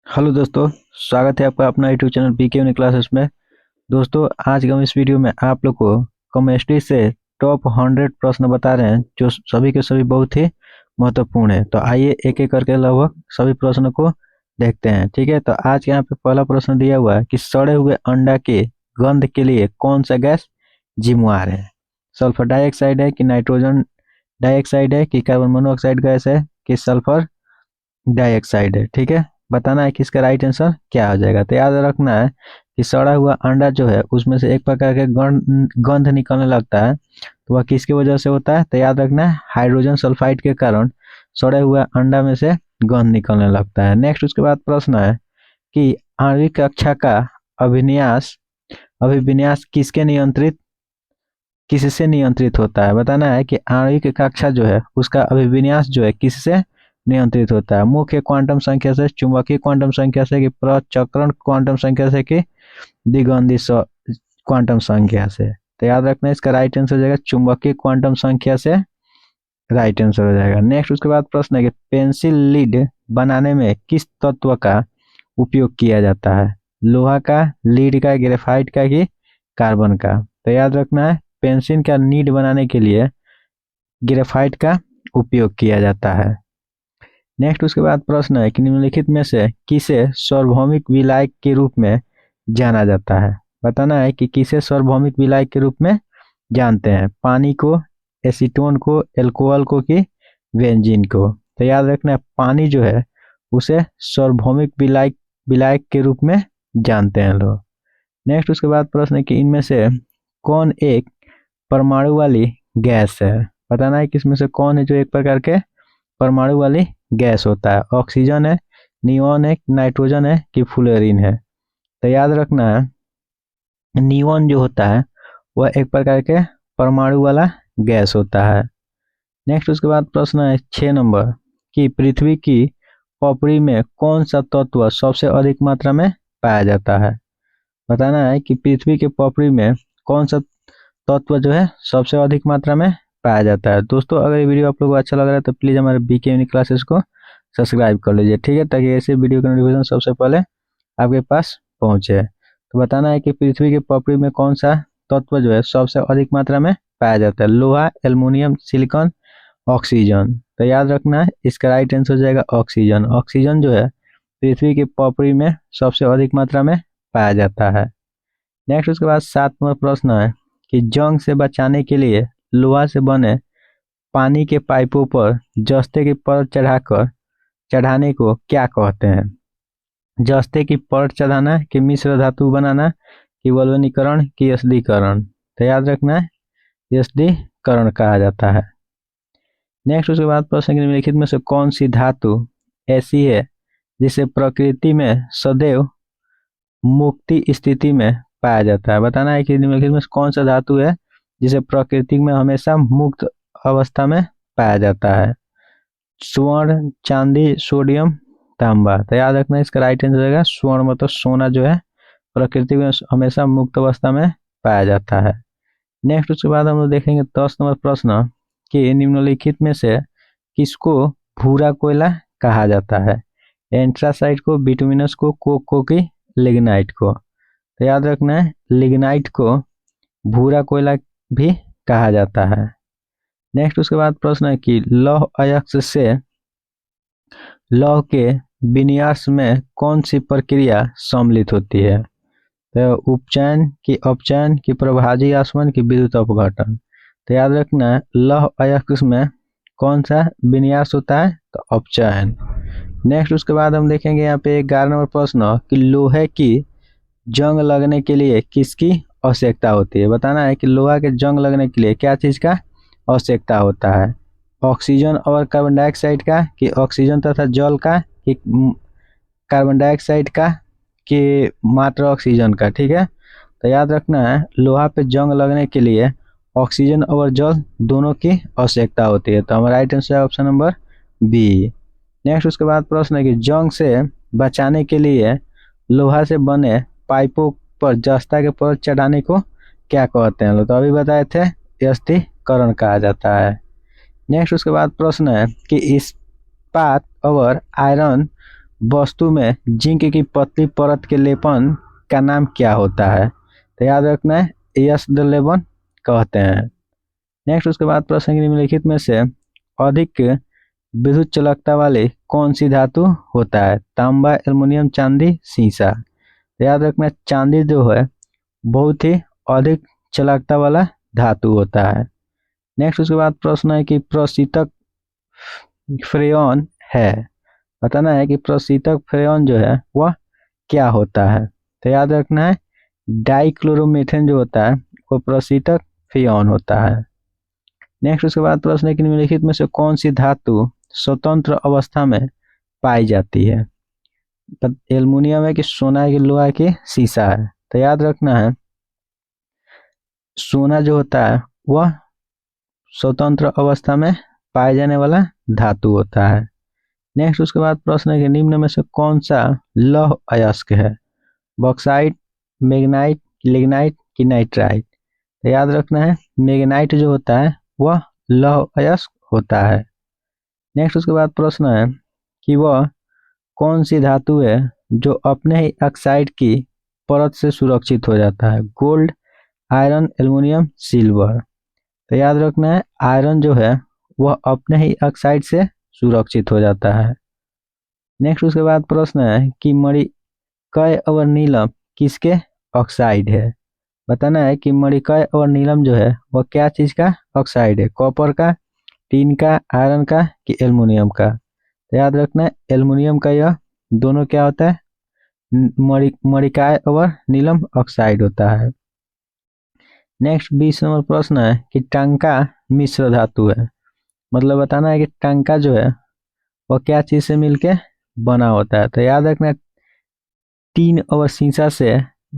Hello दोस्तों, स्वागत है आपका अपना YouTube channel BK uni classes में। दोस्तों, आज के हम इस वीडियो में आप लोग को केमिस्ट्री से टॉप 100 प्रश्न बता रहे हैं जो सभी के सभी बहुत ही महत्वपूर्ण है। तो आइए एक एक करके लगभग सभी प्रश्नों को देखते हैं। ठीक है, तो आज के यहाँ पे पहला प्रश्न दिया हुआ है कि सड़े हुए अंडा के गंध के लिए कौन सा गैस जिम्मेवार है। सल्फर डाइऑक्साइड है कि नाइट्रोजन डाइऑक्साइड है कि कार्बन मोनोऑक्साइड गैस है कि सल्फर डाइऑक्साइड है। ठीक है, बताना है कि इसका राइट आंसर क्या हो जाएगा। तो याद रखना है कि सड़ा हुआ अंडा जो है उसमें से एक प्रकार के गंध निकलने लगता है, तो वह किसकी वजह से होता है। तो याद रखना है हाइड्रोजन सल्फाइड के कारण सड़े हुए अंडा में से गंध निकलने लगता है। नेक्स्ट उसके बाद प्रश्न है कि आणविक कक्षा का अभिन्यास अभिविन्यास किससे नियंत्रित होता है। बताना है कि आणविक कक्षा जो है उसका अभिविन्यास जो है किससे नियंत्रित होता है। मुख्य क्वांटम संख्या से, चुंबकीय क्वांटम संख्या से कि प्रचक्रण क्वांटम संख्या से कि द्विगंधी क्वांटम संख्या से। तो याद रखना इसका राइट आंसर हो जाएगा चुंबकीय क्वांटम संख्या से राइट आंसर हो जाएगा। नेक्स्ट उसके बाद प्रश्न है कि पेंसिल लीड बनाने में किस तत्व का उपयोग किया जाता है। लोहा का, लीड का, ग्रेफाइट का कि कार्बन का। तो याद रखना है पेंसिल का लीड बनाने के लिए ग्रेफाइट का उपयोग किया जाता है। नेक्स्ट उसके बाद प्रश्न है कि निम्नलिखित में से किसे सार्वभौमिक विलायक के रूप में जाना जाता है। बताना है कि किसे सार्वभौमिक विलायक के रूप में जानते हैं। पानी को, एसीटोन को, एल्कोहल को कि बेंजीन को। तो याद रखना है पानी जो है उसे सार्वभौमिक विलायक के रूप में जानते हैं लोग। नेक्स्ट उसके बाद प्रश्न है कि इनमें से कौन एक परमाणु वाली गैस है। बताना है कि इसमें से कौन है जो एक प्रकार के परमाणु वाली गैस होता है। ऑक्सीजन है, नियॉन है, नाइट्रोजन है कि फ्लोरीन है। तो याद रखना है नियॉन जो होता है वह एक प्रकार के परमाणु वाला गैस होता है। नेक्स्ट उसके बाद प्रश्न है 6 नंबर कि पृथ्वी की पपड़ी में कौन सा तत्व सबसे अधिक मात्रा में पाया जाता है। बताना है कि पृथ्वी के पपड़ी में कौन सा तत्व जो है सबसे अधिक मात्रा में पाया जाता है। दोस्तों, अगर ये वीडियो आप लोगों को अच्छा लग रहा है तो प्लीज़ हमारे बीके यूनि क्लासेस को सब्सक्राइब कर लीजिए। ठीक है, ताकि ऐसे वीडियो का नोटिफिकेशन सबसे पहले आपके पास पहुंचे। तो बताना है कि पृथ्वी के पपड़ी में कौन सा तत्व जो है सबसे अधिक मात्रा में पाया जाता है। लोहा, एल्युमिनियम, सिलिकॉन, ऑक्सीजन। तो याद रखना है इसका राइट आंसर हो जाएगा ऑक्सीजन। ऑक्सीजन जो है पृथ्वी की पपड़ी में सबसे अधिक मात्रा में पाया जाता है। नेक्स्ट उसके बाद 7 नंबर प्रश्न है कि जंग से बचाने के लिए लोहा से बने पानी के पाइपों पर जस्ते की परत चढ़ाने को क्या कहते हैं। जस्ते की परत चढ़ाना कि मिश्र धातु बनाना कि वल्कनीकरण कि यस्दीकरण। तो याद रखना है यस्दीकरण कहा जाता है। नेक्स्ट उसके बाद प्रश्न के निम्नलिखित में से कौन सी धातु ऐसी है जिसे प्रकृति में सदैव मुक्ति स्थिति में पाया जाता है। बताना है कि निम्नलिखित में कौन सा धातु है जिसे प्रकृति में हमेशा मुक्त अवस्था में पाया जाता है। स्वर्ण, चांदी, सोडियम, तांबा। तो याद रखना इसका राइट आंसर रहेगा स्वर्ण, मतलब सोना जो है प्रकृति में हमेशा मुक्त अवस्था में पाया जाता है। नेक्स्ट उसके बाद हम लोग देखेंगे 10 नंबर प्रश्न कि निम्नलिखित में से किसको भूरा कोयला कहा जाता है। एंथ्रासाइट को, बिटुमिनस को, कोक को कि लिग्नाइट को। तो याद रखना है लिग्नाइट को भूरा कोयला भी कहा जाता है। नेक्स्ट उसके बाद प्रश्न है कि लौह अयस्क से लौह के विन्यास में कौन सी प्रक्रिया सम्मिलित होती है। तो उपचयन की अपचयन की प्रभाजी आसवन की विद्युत अपघटन। तो याद रखना है लौह अयस्क में कौन सा विन्यास होता है, तो अपचयन। नेक्स्ट उसके बाद हम देखेंगे यहाँ पे 11 नंबर प्रश्न कि लोहे की जंग लगने के लिए किसकी आवश्यकता होती है। बताना है कि लोहा के जंग लगने के लिए क्या चीज़ का आवश्यकता होता है। ऑक्सीजन और कार्बन डाइऑक्साइड का कि ऑक्सीजन तथा जल का कि कार्बन डाइऑक्साइड का कि मात्र ऑक्सीजन का। ठीक है, तो याद रखना है लोहा पे जंग लगने के लिए ऑक्सीजन और जल दोनों की आवश्यकता होती है। तो हमारा राइट आंसर है ऑप्शन नंबर बी। नेक्स्ट उसके बाद प्रश्न है कि जंग से बचाने के लिए लोहा से बने पाइपों पर जस्ता के परत चढ़ाने को क्या कहते हैं। तो अभी बताए थे यस्दीकरण कहा जाता है। नेक्स्ट उसके बाद प्रश्न है कि इस्पात और आयरन वस्तु में जिंक की पतली परत के लेपन का नाम क्या होता है? तो याद रखना है यस्द लेपन कहते हैं। नेक्स्ट उसके बाद प्रश्न निम्नलिखित में से अधिक विद्युत चालकता वाली कौन सी धातु होता है? तांबा, एल्युमिनियम, चांदी, सीसा। तो याद रखना चांदी जो है बहुत ही अधिक चालकता वाला धातु होता है। नेक्स्ट उसके बाद प्रश्न है कि प्रशीतक फ्रेयॉन है, बताना है कि प्रशीतक फ्रेयॉन जो है वह क्या होता है? तो याद रखना है डाइक्लोरोमीथेन जो होता है वो प्रशीतक फ्रेयॉन होता है। नेक्स्ट उसके बाद प्रश्न है कि निम्नलिखित में से कौन सी धातु स्वतंत्र अवस्था में पाई जाती है? एल्युमिनियम है कि सोना है कि लोहा है कि सीसा है? तो याद रखना है सोना जो होता है वह स्वतंत्र अवस्था में पाए जाने वाला धातु होता है। नेक्स्ट उसके बाद प्रश्न है कि निम्न में से कौन सा लौह अयस्क है? बॉक्साइट, मैग्नाइट, लिग्नाइट कि नाइट्राइट? तो याद रखना है मैग्नाइट जो होता है वह लौह अयस्क होता है। नेक्स्ट उसके बाद प्रश्न है कि वह कौन सी धातु है जो अपने ही ऑक्साइड की परत से सुरक्षित हो जाता है? Gold, iron, aluminium, silver. तो याद रखना है आयरन जो है वह अपने ही ऑक्साइड से सुरक्षित हो जाता है। नेक्स्ट उसके बाद प्रश्न है कि मणिकय और नीलम किसके ऑक्साइड है? बताना है कि मणिकय और नीलम जो है वह क्या चीज का ऑक्साइड है? कॉपर का, टीन का, आयरन का कि एल्युमिनियम का? तो याद रखना है एल्युमिनियम का यह दोनों क्या होता है मणिकाय और नीलम ऑक्साइड होता है। नेक्स्ट 20 नंबर प्रश्न है कि टंका मिश्र धातु है, मतलब बताना है कि टंका जो है वह क्या चीज से मिलके बना होता है? तो याद रखना टीन और शीशा से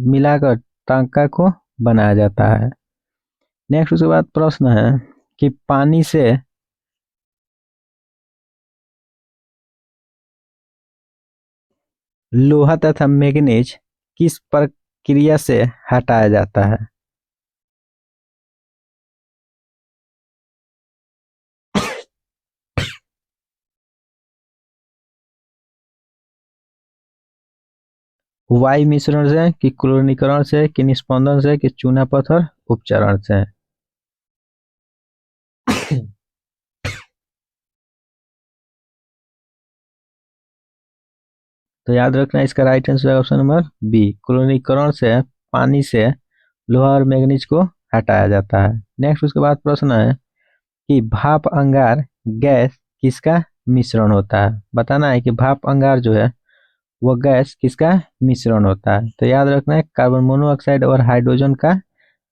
मिलाकर टंका को बनाया जाता है। नेक्स्ट उसके बाद प्रश्न है कि पानी से लोहा तथा मैग्नीज किस प्रक्रिया से हटाया जाता है? वायु मिश्रण से कि क्लोरीनीकरण से कि निस्पंदन से कि चूना पत्थर उपचारण से? तो याद रखना इसका राइट आंसर है ऑप्शन नंबर बी, क्लोरीनीकरण से पानी से लोहा और मैग्नीज को हटाया जाता है। नेक्स्ट उसके बाद प्रश्न है कि भाप अंगार गैस किसका मिश्रण होता है? बताना है कि भाप अंगार जो है वह गैस किसका मिश्रण होता है? तो याद रखना है कार्बन मोनोऑक्साइड और हाइड्रोजन का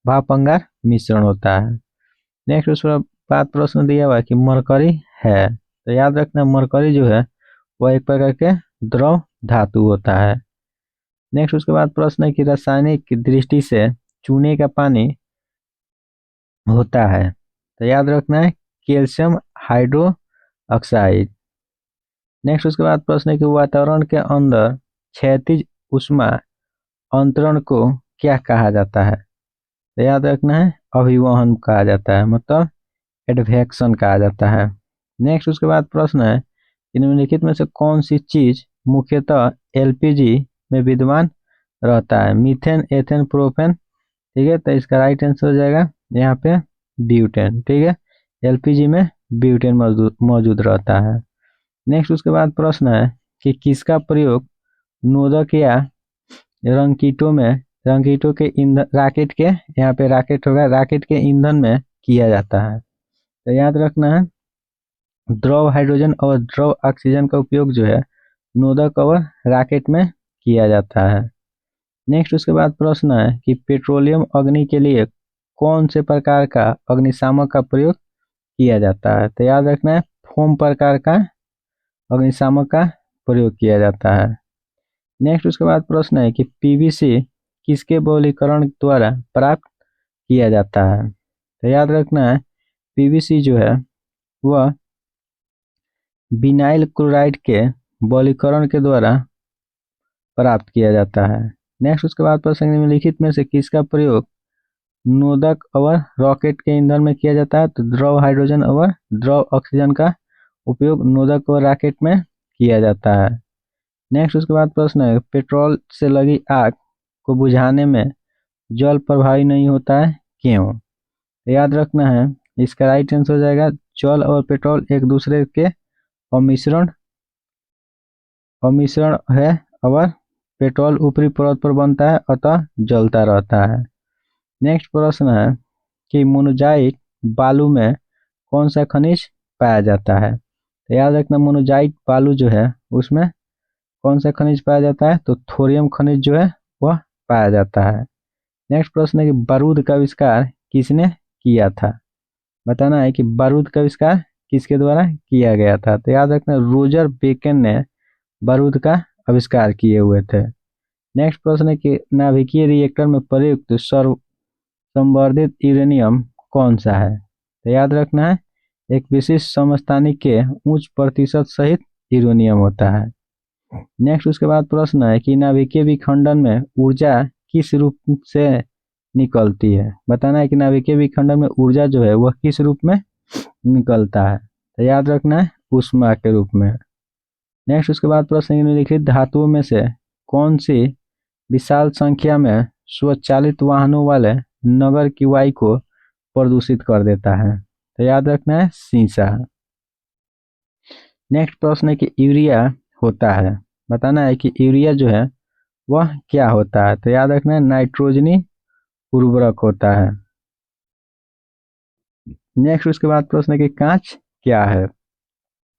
भाप अंगार मिश्रण होता है। नेक्स्ट उसके बाद प्रश्न दिया हुआ है कि मरकरी है, तो याद रखना मरकरी जो है वह एक प्रकार के द्रव धातु होता है। नेक्स्ट उसके बाद प्रश्न है कि रासायनिक दृष्टि से चूने का पानी होता है? तो याद रखना है कैल्शियम हाइड्रो ऑक्साइड। नेक्स्ट उसके बाद प्रश्न है कि वातावरण के अंदर क्षैतिज उष्मा अंतरण को क्या कहा जाता है? तो याद रखना है अभिवहन कहा जाता है, मतलब एडवेक्शन कहा जाता है। नेक्स्ट उसके बाद प्रश्न है कि निम्नलिखित में से कौन सी चीज मुख्यतः एलपीजी में विद्यमान रहता है? Methane, ethane, propane. ठीक है, तो इसका राइट आंसर हो जाएगा यहाँ पे ब्यूटेन। ठीक है, एलपीजी में ब्यूटेन मौजूद रहता है। नेक्स्ट उसके बाद प्रश्न है कि किसका प्रयोग नोदक या रंगकीटों में रंगकीटों के ईंधन राकेट के यहाँ पे राकेट होगा राकेट के ईंधन में किया जाता है? तो याद रखना है द्रव हाइड्रोजन और द्रव ऑक्सीजन का उपयोग जो है नोदक और राकेट में किया जाता है। नेक्स्ट उसके बाद प्रश्न है कि पेट्रोलियम अग्नि के लिए कौन से प्रकार का अग्निशामक का प्रयोग किया जाता है? तो याद रखना है फोम प्रकार का अग्निशामक का प्रयोग किया जाता है। नेक्स्ट उसके बाद प्रश्न है कि पीवीसी किसके बहुलीकरण द्वारा प्राप्त किया जाता है? तो याद रखना है पीवीसी जो है वह विनाइल क्लोराइड के बहुलीकरण के द्वारा प्राप्त किया जाता है। नेक्स्ट उसके बाद प्रश्न निम्नलिखित में से किसका प्रयोग नोदक और रॉकेट के ईंधन में किया जाता है? तो द्रव हाइड्रोजन और द्रव ऑक्सीजन का उपयोग नोदक और रॉकेट में किया जाता है। नेक्स्ट उसके बाद प्रश्न है, पेट्रोल से लगी आग को बुझाने में जल प्रभावी नहीं होता है, क्यों? तो याद रखना है, इसका राइट आंसर हो जाएगा, जल और पेट्रोल एक दूसरे के अमिश्रण अमिश्रण है, और पेट्रोल ऊपरी परत पर बनता है, अतः जलता रहता है। नेक्स्ट प्रश्न है कि मोनोजाइट बालू में कौन सा खनिज पाया जाता है? तो याद रखना, मोनोजाइट बालू जो है उसमें कौन सा खनिज पाया जाता है? तो थोरियम खनिज जो है वह पाया जाता है। नेक्स्ट प्रश्न है कि बारूद का आविष्कार किसने किया था? बताना है कि बारूद का आविष्कार किसके द्वारा किया गया था? तो याद रखना, रोजर बेकन ने बारूद का आविष्कार किए हुए थे। नेक्स्ट प्रश्न है कि नाभिकीय रिएक्टर में प्रयुक्त सर्व संवर्धित यूरेनियम कौन सा है? तो याद रखना है, एक विशिष्ट समस्थानिक के उच्च प्रतिशत सहित यूरेनियम होता है। नेक्स्ट उसके बाद प्रश्न है कि नाभिकीय विखंडन में ऊर्जा किस रूप से निकलती है? बताना है कि नाभिकीय विखंडन में ऊर्जा जो है वह किस रूप में निकलता है? तो याद रखना है, ऊष्मा के रूप में। नेक्स्ट उसके बाद प्रश्न है, निम्नलिखित धातुओं में से कौन सी विशाल संख्या में स्वचालित वाहनों वाले नगर की वायु को प्रदूषित कर देता है? तो याद रखना है, सीसा। नेक्स्ट प्रश्न है कि यूरिया होता है, बताना है कि यूरिया जो है वह क्या होता है? तो याद रखना है, नाइट्रोजनी उर्वरक होता है। नेक्स्ट उसके बाद प्रश्न है कि कांच क्या है?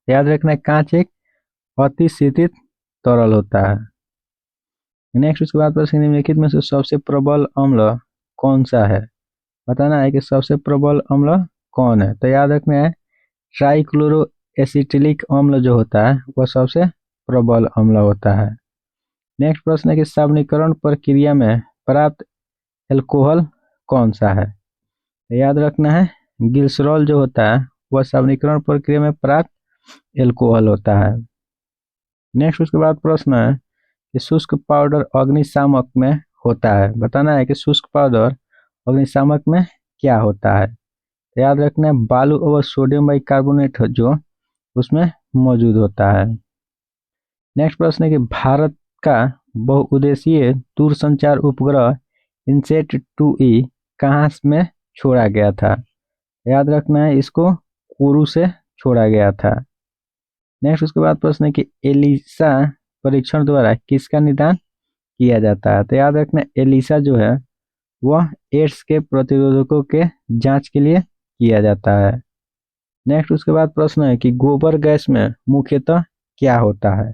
याद रखना है, कांच एक अतिशीतित तरल होता है। नेक्स्ट उसके बाद प्रश्न, निम्नलिखित में से सबसे प्रबल अम्ल कौन सा है? बताना है कि सबसे प्रबल अम्ल कौन है? तो याद रखना है, ट्राइक्लोरो एसिटिलिक अम्ल जो होता है वह सबसे प्रबल अम्ल होता है। नेक्स्ट प्रश्न है कि सावनीकरण प्रक्रिया में प्राप्त एल्कोहल कौन सा है? तो याद रखना है, ग्लिसरॉल जो होता है वह सावनीकरण प्रक्रिया में प्राप्त एल्कोहल होता है। नेक्स्ट उसके बाद प्रश्न है कि शुष्क पाउडर अग्निशामक में होता है। बताना है कि शुष्क पाउडर अग्निशामक में क्या होता है? तो याद रखना है, बालू और सोडियम बाइकार्बोनेट जो उसमें मौजूद होता है। नेक्स्ट प्रश्न है कि भारत का बहुउद्देशीय दूरसंचार उपग्रह इनसेट 2E कहाँ में छोड़ा गया था? याद रखना है, इसको कोरू से छोड़ा गया था। नेक्स्ट उसके बाद प्रश्न है कि एलिसा परीक्षण द्वारा किसका निदान किया जाता है? तो याद रखना, एलिसा जो है वह एड्स के प्रतिरोधकों के जांच के लिए किया जाता है। नेक्स्ट उसके बाद प्रश्न है कि गोबर गैस में मुख्यतः क्या होता है?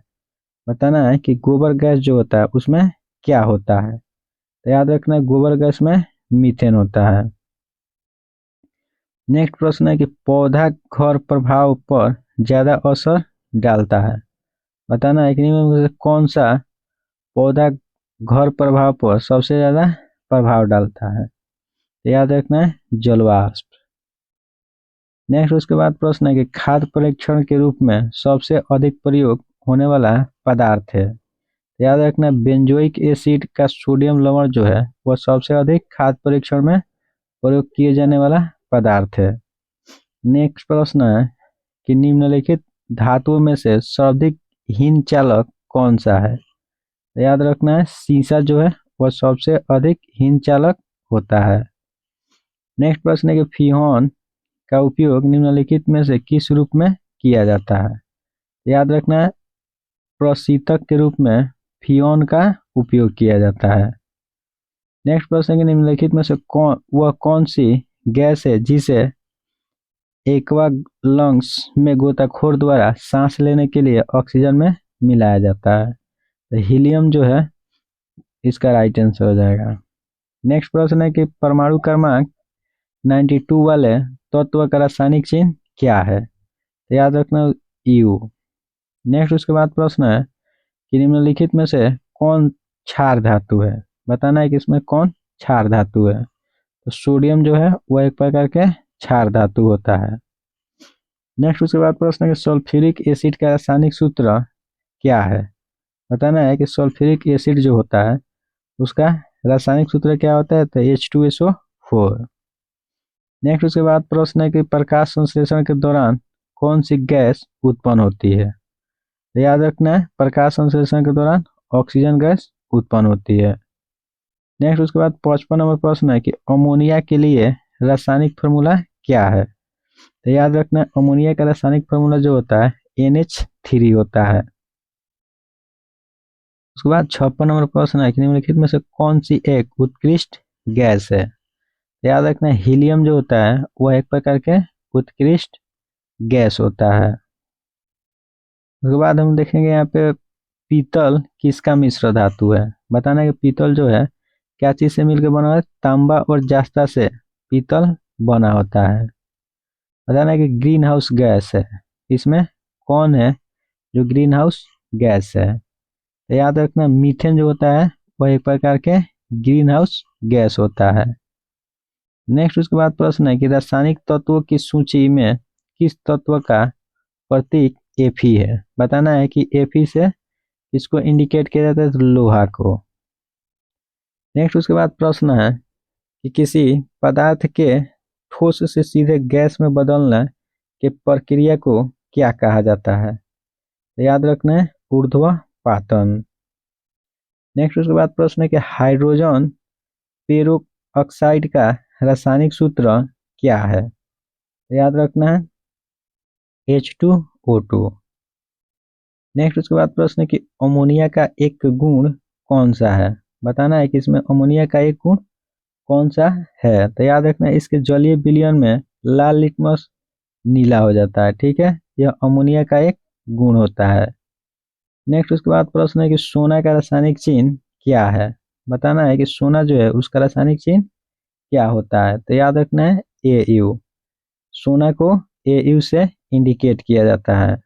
बताना है कि गोबर गैस जो होता है उसमें क्या होता है? तो याद रखना, गोबर गैस में मीथेन होता है। नेक्स्ट प्रश्न है कि पौधा घर प्रभाव पर ज्यादा असर डालता है। बताना है कि निम्न में से कौन सा पौधा घर प्रभाव पर सबसे ज्यादा प्रभाव डालता है? तो याद रखना है, जलवाष्प। नेक्स्ट उसके बाद प्रश्न है कि खाद्य परीक्षण के रूप में सबसे अधिक प्रयोग होने वाला पदार्थ है। याद रखना, बेंजोइक एसिड का सोडियम लवण जो है वह सबसे अधिक खाद्य परीक्षण में प्रयोग किए जाने वाला पदार्थ है। नेक्स्ट प्रश्न है कि निम्नलिखित धातुओं में से सर्वाधिक हीन चालक कौन सा है? तो याद रखना है, सीसा जो है वह सबसे अधिक हीन चालक होता है। नेक्स्ट प्रश्न है कि फिनोन का उपयोग निम्नलिखित में से किस रूप में किया जाता है? याद रखना है, प्रशीतक के रूप में फिनोन का उपयोग किया जाता है। नेक्स्ट प्रश्न है कि निम्नलिखित में से कौन सी गैस है जिसे एक्वा लंग्स में गोताखोर द्वारा सांस लेने के लिए ऑक्सीजन में मिलाया जाता है? तो हीलियम जो है इसका राइट आंसर हो जाएगा। नेक्स्ट प्रश्न है कि परमाणु क्रमांक 92 वाले तत्व का रासायनिक चिन्ह क्या है? तो याद रखना, यू। नेक्स्ट उसके बाद प्रश्न है कि निम्नलिखित में से कौन क्षार धातु है? बताना है कि इसमें कौन क्षार धातु है? तो सोडियम जो है वह एक प्रकार के क्षार धातु होता है। नेक्स्ट उसके बाद प्रश्न है कि सल्फ्यूरिक एसिड का रासायनिक सूत्र क्या है? बताना है कि सल्फ्यूरिक एसिड जो होता है उसका रासायनिक सूत्र क्या होता है? तो H2SO4। नेक्स्ट उसके बाद प्रश्न है कि प्रकाश संश्लेषण के दौरान कौन सी गैस उत्पन्न होती है? तो याद रखना है प्रकाश संश्लेषण के दौरान ऑक्सीजन गैस उत्पन्न होती है। नेक्स्ट उसके बाद 55 नंबर प्रश्न है कि अमोनिया के लिए रासायनिक फार्मूला क्या है। तो याद रखना है अमोनिया का रासायनिक फार्मूला जो होता है NH3 होता है। उसके बाद 56 नंबर प्रश्न है कि निम्नलिखित में से कौन सी एक उत्कृष्ट गैस है। याद रखना हीलियम जो होता है वह एक प्रकार के उत्कृष्ट गैस होता है। उसके बाद हम देखेंगे यहाँ पे पीतल किसका मिश्र धातु है। बताना है कि पीतल जो है क्या चीज से मिलकर बना है, तांबा और जास्ता से पीतल बना होता है। बताना है कि ग्रीन हाउस गैस है, इसमें कौन है जो ग्रीन हाउस गैस है। तो याद रखना मीथेन जो होता है वह एक प्रकार के ग्रीन हाउस गैस होता है। नेक्स्ट उसके बाद प्रश्न है कि रासायनिक तत्वों की सूची में किस तत्व का प्रतीक Fe है। बताना है कि Fe से इसको इंडिकेट किया जाता है तो लोहा को। नेक्स्ट उसके बाद प्रश्न है कि किसी पदार्थ के ठोस से सीधे गैस में बदलने के प्रक्रिया को क्या कहा जाता है। तो याद रखना है ऊर्ध्वपातन। नेक्स्ट उसके बाद प्रश्न है कि हाइड्रोजन पेरोक्साइड का रासायनिक सूत्र क्या है। तो याद रखना है H2O2। नेक्स्ट उसके बाद प्रश्न है कि अमोनिया का एक गुण कौन सा है। बताना है कि इसमें अमोनिया का एक गुण कौन सा है। तो याद रखना इसके जलीय विलयन में लाल लिटमस नीला हो जाता है। ठीक है, यह अमोनिया का एक गुण होता है। नेक्स्ट उसके बाद प्रश्न है कि सोना का रासायनिक चिन्ह क्या है। बताना है कि सोना जो है उसका रासायनिक चिन्ह क्या होता है। तो याद रखना है AU। सोना को AU से इंडिकेट किया जाता है।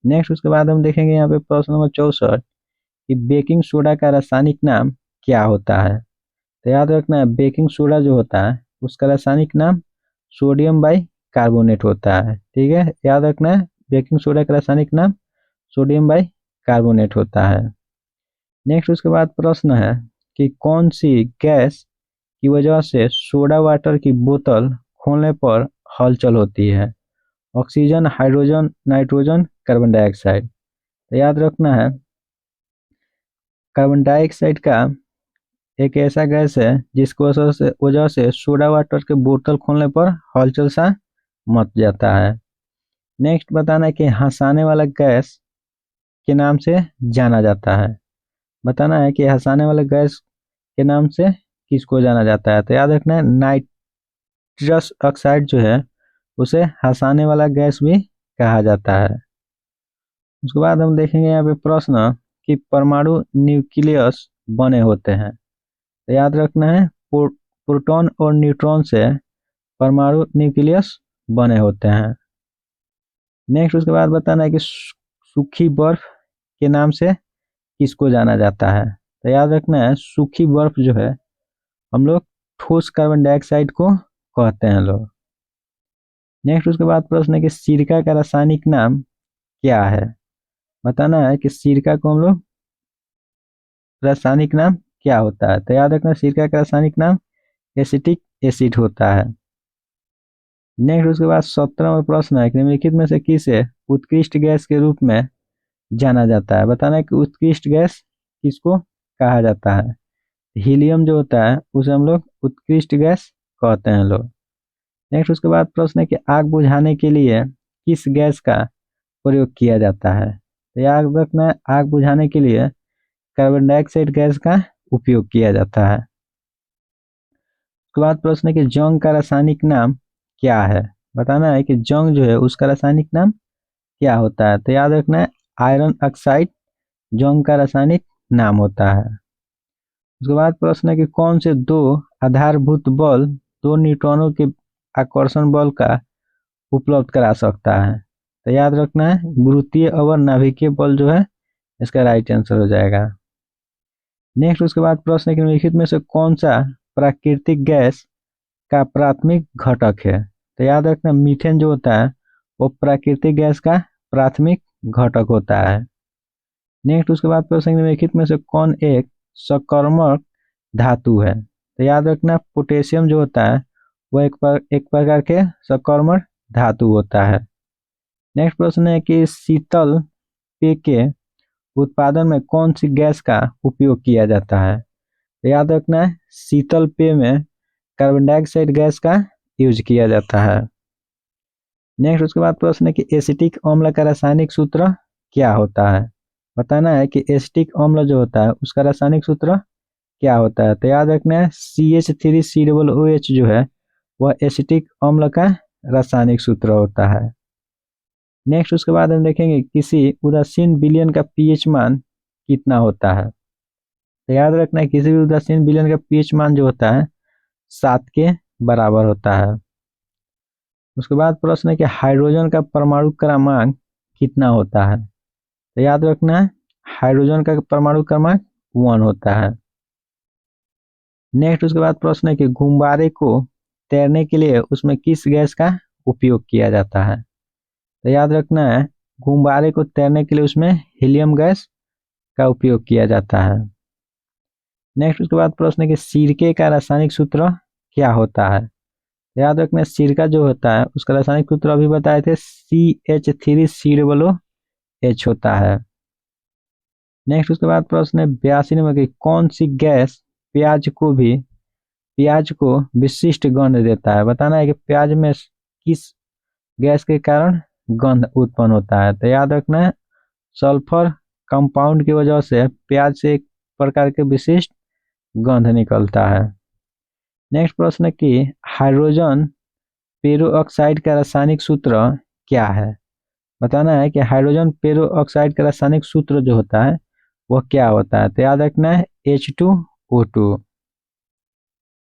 नेक्स्ट उसके बाद हम देखेंगे यहाँ पे प्रश्न नंबर 64 कि बेकिंग सोडा का रासायनिक नाम क्या होता है। तो याद रखना है बेकिंग सोडा जो होता है उसका रासायनिक नाम सोडियम बाई कार्बोनेट होता है। ठीक है, याद रखना है बेकिंग सोडा का रासायनिक नाम सोडियम बाई कार्बोनेट होता है। नेक्स्ट उसके बाद प्रश्न है कि कौन सी गैस की वजह से सोडा वाटर की बोतल खोलने पर हलचल होती है। Oxygen, hydrogen, nitrogen, carbon dioxide. तो याद रखना है कार्बन डाइऑक्साइड का एक ऐसा गैस है जिसकी वजह से सोडा वाटर के बोतल खोलने पर हलचल सा मच जाता है। नेक्स्ट बताना है कि हंसाने वाला गैस के नाम से जाना जाता है। बताना है कि हंसाने वाले गैस के नाम से किसको जाना जाता है। तो याद रखना है नाइट्रस ऑक्साइड जो है उसे हंसाने वाला गैस भी कहा जाता है। उसके बाद हम देखेंगे यहाँ पे प्रश्न कि परमाणु न्यूक्लियस बने होते हैं। तो याद रखना है प्रोटॉन और न्यूट्रॉन से परमाणु न्यूक्लियस बने होते हैं। नेक्स्ट उसके बाद बताना है कि सूखी बर्फ के नाम से किसको जाना जाता है। तो याद रखना है सूखी बर्फ जो है हम लोग ठोस कार्बन डाइऑक्साइड को कहते हैं लोग। नेक्स्ट उसके बाद प्रश्न है कि सिरका का रासायनिक नाम क्या है। बताना है कि सिरका को हम लोग रासायनिक नाम क्या होता है। तो याद रखना सिरका का रासायनिक नाम एसिटिक एसिड होता है। नेक्स्ट उसके बाद 17वां प्रश्न है कि निम्नलिखित में से किसे उत्कृष्ट गैस के रूप में जाना जाता है। बताना है कि उत्कृष्ट गैस किसको कहा जाता है। हीलियम जो होता है उसे हम लोग उत्कृष्ट गैस कहते हैं लोग। नेक्स्ट उसके बाद प्रश्न है कि आग बुझाने के लिए किस गैस का प्रयोग किया जाता है। तो याद रखना है आग बुझाने के लिए कार्बन डाइऑक्साइड गैस का उपयोग किया जाता है। उसके बाद प्रश्न है कि जंग का रासायनिक नाम क्या है। बताना है कि जंग जो है उसका रासायनिक नाम क्या होता है। तो याद रखना है आयरन ऑक्साइड जंग का रासायनिक नाम होता है। उसके बाद प्रश्न है कि कौन से दो आधारभूत बल दो न्यूट्रॉनों के आकर्षण बल का उपलब्ध करा सकता है। तो याद रखना है गुरुत्वीय और नाभिकीय बल जो है इसका राइट आंसर हो जाएगा। नेक्स्ट उसके बाद प्रश्न है कि निम्नलिखित में से कौन सा प्राकृतिक गैस का प्राथमिक घटक है। तो याद रखना मीथेन जो होता है वो प्राकृतिक गैस का प्राथमिक घटक होता है। नेक्स्ट उसके बाद प्रश्न निम्नलिखित में से कौन एक सकर्मक धातु है। तो याद रखना पोटेशियम जो होता है वो एक प्रकार के सकर्मक धातु होता है। नेक्स्ट प्रश्न है कि शीतल पेय के उत्पादन में कौन सी गैस का उपयोग किया जाता है? तो याद रखना है, शीतल पेय में कार्बन डाइऑक्साइड गैस का यूज किया जाता है। नेक्स्ट उसके बाद प्रश्न है कि एसिटिक अम्ल का रासायनिक सूत्र क्या होता है? बताना है कि एसिटिक अम्ल जो होता है उसका रासायनिक सूत्र क्या होता है? तो याद रखना है CH3COOH जो है वह एसिटिक अम्ल का रासायनिक सूत्र होता है। नेक्स्ट उसके बाद हम देखेंगे किसी उदासीन विलयन का पीएच मान कितना होता है? तो याद रखना है किसी भी उदासीन विलयन का पीएच मान जो होता है 7 के बराबर होता है। उसके बाद प्रश्न है कि हाइड्रोजन का परमाणु क्रमांक कितना होता है? तो याद रखना है हाइड्रोजन का परमाणु क्रमांक 1 होता है। नेक्स्ट उसके बाद प्रश्न है कि गुब्बारे को तैरने के लिए उसमें किस गैस का उपयोग किया जाता है? तो याद रखना है गुब्बारे को तैरने के लिए उसमें हीलियम गैस का उपयोग किया जाता है। नेक्स्ट उसके बाद प्रश्न है कि सिरके का रासायनिक सूत्र क्या होता है? याद रखना सिरका जो होता है उसका रासायनिक सूत्र अभी बताए थे CH3COOH होता है। नेक्स्ट उसके बाद प्रश्न है 82 नंबर की कौन सी गैस प्याज को विशिष्ट गंध देता है? बताना है कि प्याज में किस गैस के कारण गंध उत्पन्न होता है? तो याद रखना है सल्फर कंपाउंड की वजह से प्याज से एक प्रकार के विशिष्ट गंध निकलता है। नेक्स्ट प्रश्न है कि हाइड्रोजन पेरोक्साइड का रासायनिक सूत्र क्या है? बताना है कि हाइड्रोजन पेरोक्साइड का रासायनिक सूत्र जो होता है वह क्या होता है? तो याद रखना है H2O2।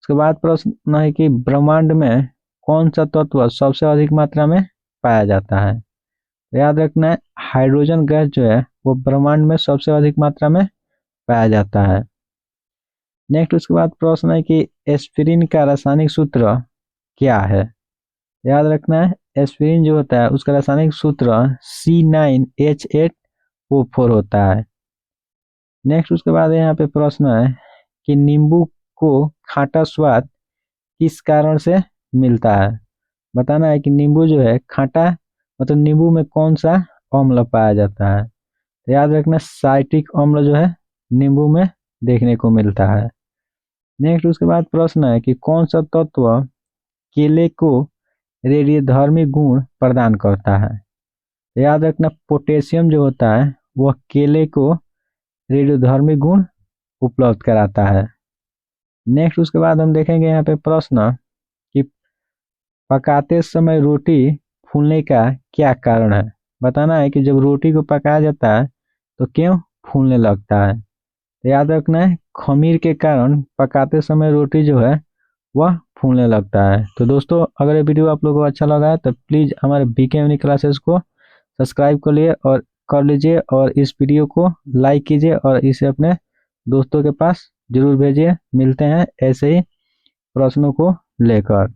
उसके बाद प्रश्न है कि ब्रह्मांड में कौन सा तत्व सबसे अधिक मात्रा में पाया जाता है? तो याद रखना है हाइड्रोजन गैस जो है वो ब्रह्मांड में सबसे अधिक मात्रा में पाया जाता है। नेक्स्ट उसके बाद प्रश्न है कि एस्पिरिन का रासायनिक सूत्र क्या है? याद रखना है एस्पिरिन जो होता है उसका रासायनिक सूत्र C9H8O4 होता है। नेक्स्ट उसके बाद यहाँ पे प्रश्न है कि नींबू को खाटा स्वाद किस कारण से मिलता है? बताना है कि नींबू जो है खाटा मतलब नींबू में कौन सा अम्ल पाया जाता है? तो याद रखना साइट्रिक अम्ल जो है नींबू में देखने को मिलता है। नेक्स्ट उसके बाद प्रश्न है कि कौन सा तत्व केले को रेडियोधर्मी गुण प्रदान करता है? तो याद रखना पोटेशियम जो होता है वह केले को रेडियोधर्मी गुण उपलब्ध कराता है। नेक्स्ट उसके बाद हम देखेंगे यहाँ पे प्रश्न कि पकाते समय रोटी फूलने का क्या कारण है? बताना है कि जब रोटी को पकाया जाता है तो क्यों फूलने लगता है? तो याद रखना है खमीर के कारण पकाते समय रोटी जो है वह फूलने लगता है। तो दोस्तों अगर ये वीडियो आप लोगों को अच्छा लगा है तो प्लीज़ हमारे BK यूनिक क्लासेस को सब्सक्राइब कर लीजिए और इस वीडियो को लाइक कीजिए और इसे अपने दोस्तों के पास जरूर भेजिए। मिलते हैं ऐसे ही प्रश्नों को लेकर।